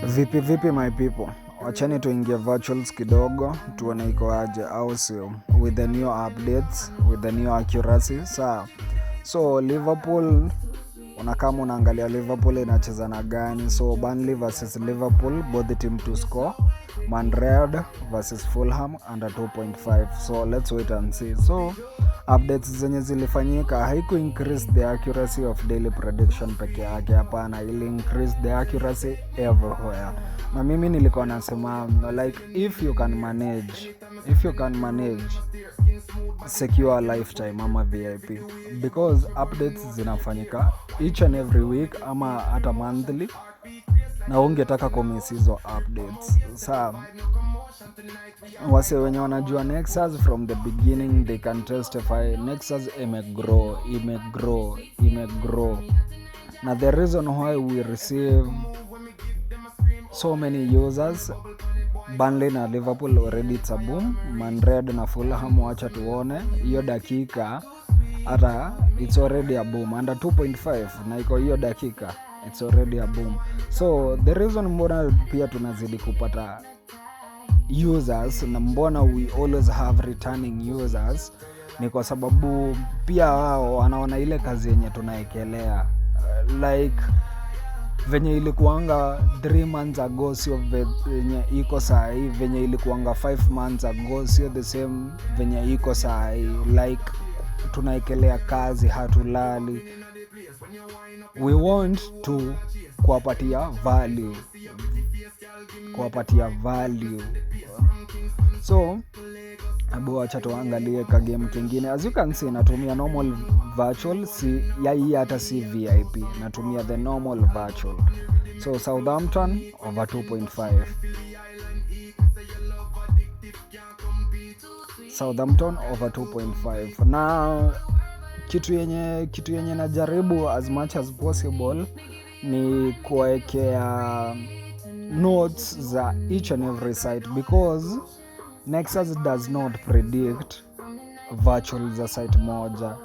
Vipi my people, wachani tuingie virtuals kidogo tuone iko aje, au sio? With the new updates, with the new accuracy. So Liverpool, unakama unaangalia Liverpool inacheza na gani. So Burnley versus Liverpool, both the team to score. Man Red versus Fulham under 2.5. So let's wait and see. So updates zenye zilifanyika haiku increase the accuracy of daily prediction peke yake, hapana, ili increase the accuracy everywhere. Na mimi nilikuwa nasema like if you can manage secure lifetime ama VIP, because updates zinafanyika each and every week ama hata monthly, na ungetaka kumiss hizo updates. Wase wenye wanajua Nexus from the beginning they can testify. Nexus imegrow. Na the reason why we receive so many users, Burnley na Liverpool already it's a boom. Man Red na Fulham wacha tuone hiyo dakika, hata it's already a boom under 2.5 na iko hiyo dakika, it's already a boom. So the reason mbona pia tunazidi kupata users na mbona we always have returning users ni kwa sababu pia wao wanaona ile kazi yenye tunaekelea. Like venye ilikuanga 3 months ago sio venye iko saa hii, venye ilikuanga 5 months ago sio the same venye iko saa hii. Like tunaekelea kazi, hatulali. We want to kuwapatia value. So abu acha tuangalie ka game kingine. As you can see natumia normal virtual, si hii hata si VIP, natumia the normal virtual. So Southampton over 2.5. Southampton over 2.5. Na kitu yenye najaribu as much as possible ni kuwekea notes za each and every site, because Nexus does not predict virtual za site moja,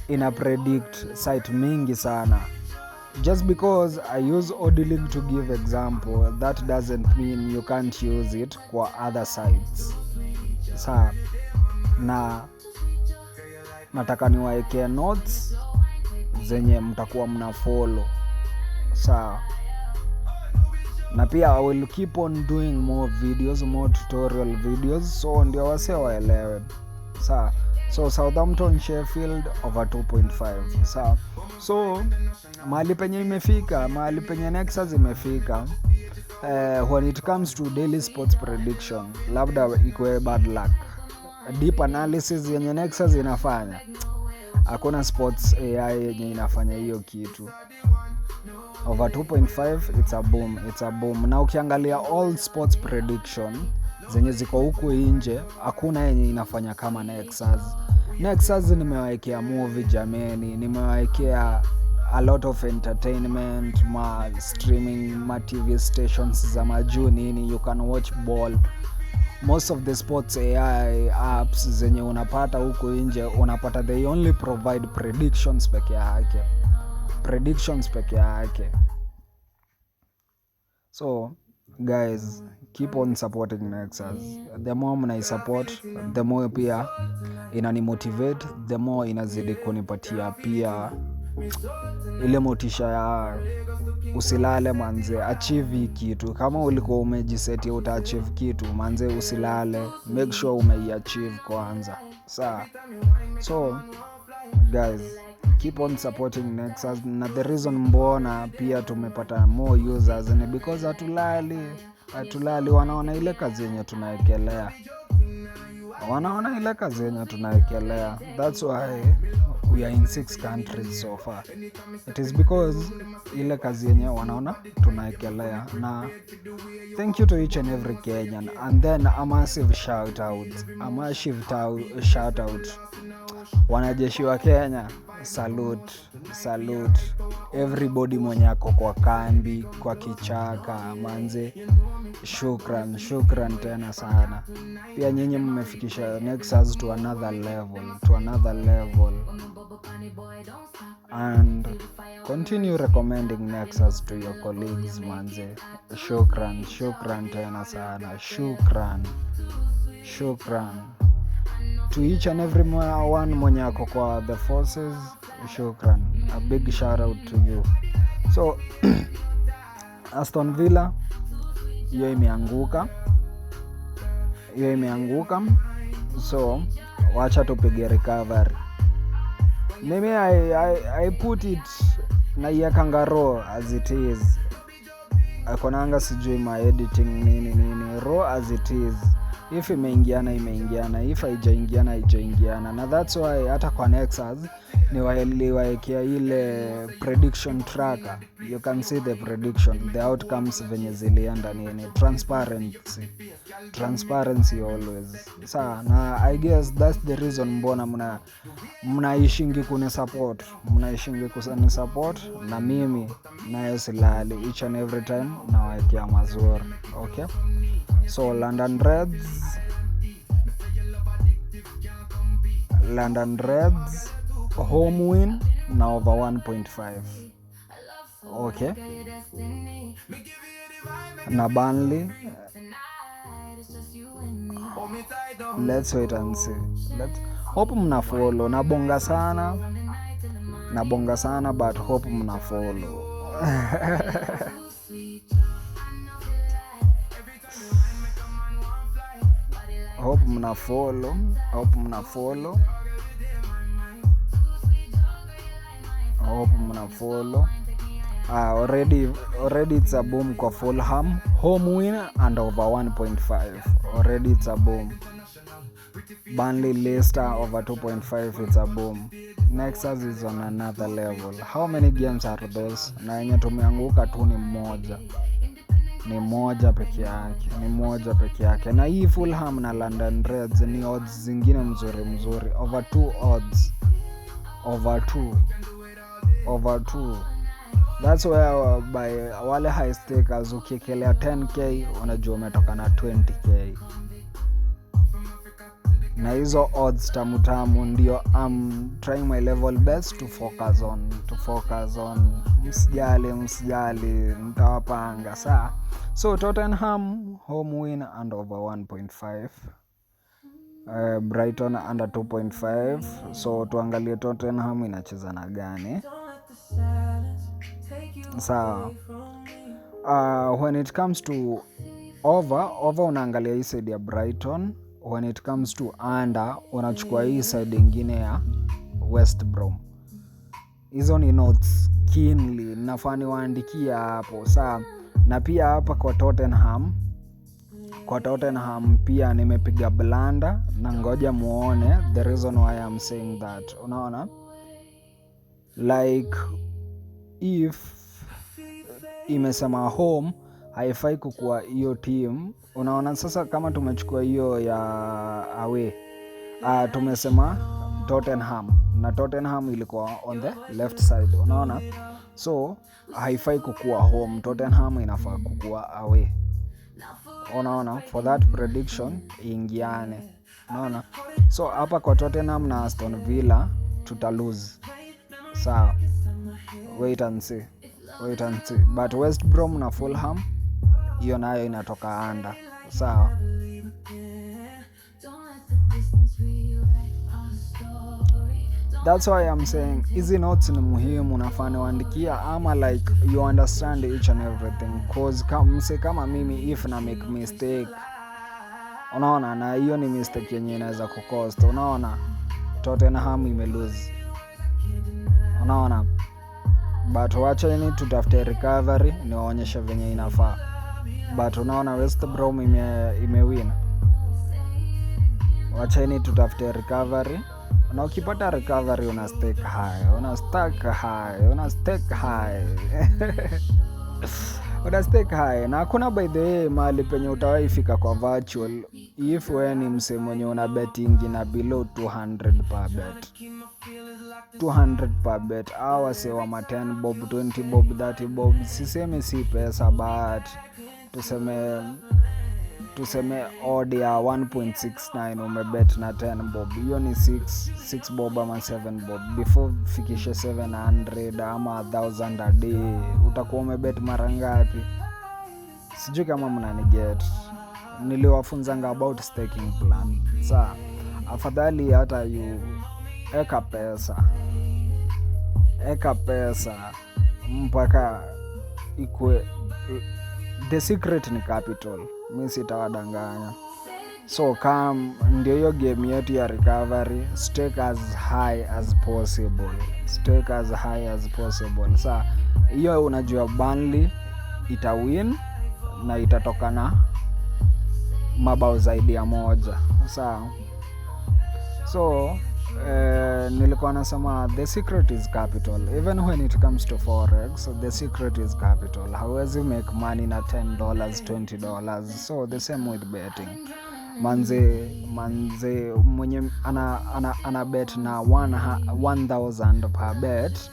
ina predict site mingi sana. Just because I use Odilink to give example, that doesn't mean you can't use it kwa other sites. Na nataka niwaekea notes zenye mtakuwa mna follow. Na pia I will keep on doing more videos, more tutorial videos, so ndio wase waelewe. So Southampton Sheffield over 2.5. So mahali penye Nexus imefika, when it comes to daily sports prediction, labda ikuwe bad luck. Deep analysis yenye Nexus inafanya, hakuna sports AI yenye inafanya hiyo kitu. Over 2.5, it's a boom. Na ukiangalia all sports prediction zenye ziko huku nje, hakuna yenye inafanya kama Nexus nimewekea movie jameni, nimewekea a lot of entertainment, ma streaming, ma TV stations za majuu nini, you can watch ball. Most of the sports AI apps zenye unapata huku nje, unapata they only provide predictions peke yake. So guys, keep on supporting Nexus. The more mnai support, the more pia inani motivate, the more inazidi kunipatia pia ile motisha ya usilale manze, achieve kitu. Kama ulikuwa umejiseti uta achieve kitu manze, usilale, make sure umeiachieve kwanza. So guys, keep on supporting Nexus. Na the reason mbona pia tumepata more users ni because hatulali, wanaona ile kazi yenye tunaekelea. That's why we are in 6 countries so far. It is because ile kazi yenye wanaona tunaekelea. Na thank you to each and every Kenyan, and then a massive shout out wanajeshi wa Kenya. Salute everybody mwenye ako kwa kambi, kwa kichaka manze, shukran tena sana. Pia nyinyi mmefikisha Nexus to another level. And continue recommending Nexus to your colleagues manze. Shukran tena sana, shukran to each and every one mwenye ako kwa the forces. Shukran, a big shout out to you. So Aston Villa hiyo imeanguka, so wacha tupige recovery. Mimi I put it na iakanga raw as it is. Akonanga sijui ma editing nini raw as it is. If imeingiana, if haijaingiana. Na that's why hata kwa Nexus niwaekea ile prediction tracker. You can see the prediction, the outcomes venye zilienda nini. Transparency always. Na I guess that's the reason mbona mnaishingi kuni support. Na mimi nayo silali each and every time nawaekea mazuri. Okay? So London Reds home win na over 1.5. Okay. Na Burnley, let's wait and see. Hope mna follow. Nabonga sana but hope mna follow. Hope mna follow. Already it's a boom kwa Fulham, home win and over 1.5. Already it's a boom. Burnley, Leicester over 2.5, it's a boom. Nexus is on another level. How many games are those? Na yenye tumeanguka tu ni moja peke yake. Na hii Fulham na London Reds ni odds zingine mzuri. Over 2. That's where by wale high stakers ukiekelea 10k unajua umetoka na 20k. Na hizo odds tamu ndio I'm trying my level best to focus on. Msijali mtawapanga saa. So Tottenham home win and over 1.5. Brighton under 2.5. So tuangalie Tottenham inacheza na gani. Sawa. When it comes to over unaangalia hii side ya Brighton. When it comes to under unachukua hii side ingine ya West Brom. Hizo ni notes keenly nafani waandikia hapo. Sawa. Na pia hapa kwa Tottenham pia nimepiga blanda na ngoja muone the reason why I'm saying that. Unaona? Like if imesema home haifai kukua hiyo team. Unaona sasa kama tumechukua hiyo ya away. Tumesema Tottenham na Tottenham ilikuwa on the left side. Unaona? So haifai kukua home, Tottenham inafaa kukua away. Unaona? For that prediction ingiane. Unaona? So hapa kwa Tottenham na Aston Villa tuta lose. Sawa. Wait and see. But West Brom na Fulham hiyo nayo inatoka under. Sawa. That's why I'm saying hizi notes ni muhimu nafani waandikia ama like you understand each and everything. Cause kama mimi if na make mistake. Unaona na hiyo ni mistake yenye inaweza kucost. Unaona Tottenham imelose. Unaona. But wacha tutafute recovery niwaonyeshe venye inafaa. But unaona West Brom imewin. Wacha tutafute recovery. Na ukipata recovery una stake high. Una stake high. Na hakuna by the way mahali penye utawahi fika kwa virtual if wewe ni mse mwenye una betting na below 200 per bet. Hawa sewa 10 bob, 20 bob, 30 bob. Siseme si pesa but tuseme tuseme odd ya 1.69 umebet na 10 bob, hiyo ni 6 bob ama 7 bob. Before fikishe 700 ama 1000 a day, utakuwa umebet mara ngapi? Sijui kama mnaniget. Niliwafunzanga about staking plan. Saa afadhali hata eka pesa mpaka ikue. The secret ni capital, mimi sitawadanganya. So ndio hiyo game yetu ya recovery, stake as high as possible. Saa hiyo unajua Burnley itawin na itatokana mabao zaidi ya moja. So nilikuwa nasema the secret is capital. Even when it comes to forex, the secret is capital. Hauwezi make money na $10, $20. So the same with betting. Manze mwenye ana bet na 1000 per bet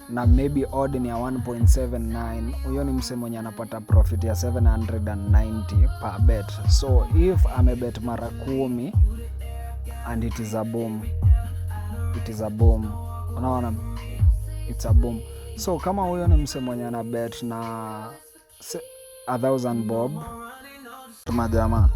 na maybe odd ni ya 1.79, huyo ni mse mwenye anapata profit ya 790 per bet. So if amebet mara 10 and it is a boom, unaona, it's a boom. So kama huyo ni mse mwenye ana bet na 1000 bob, tuma jamaa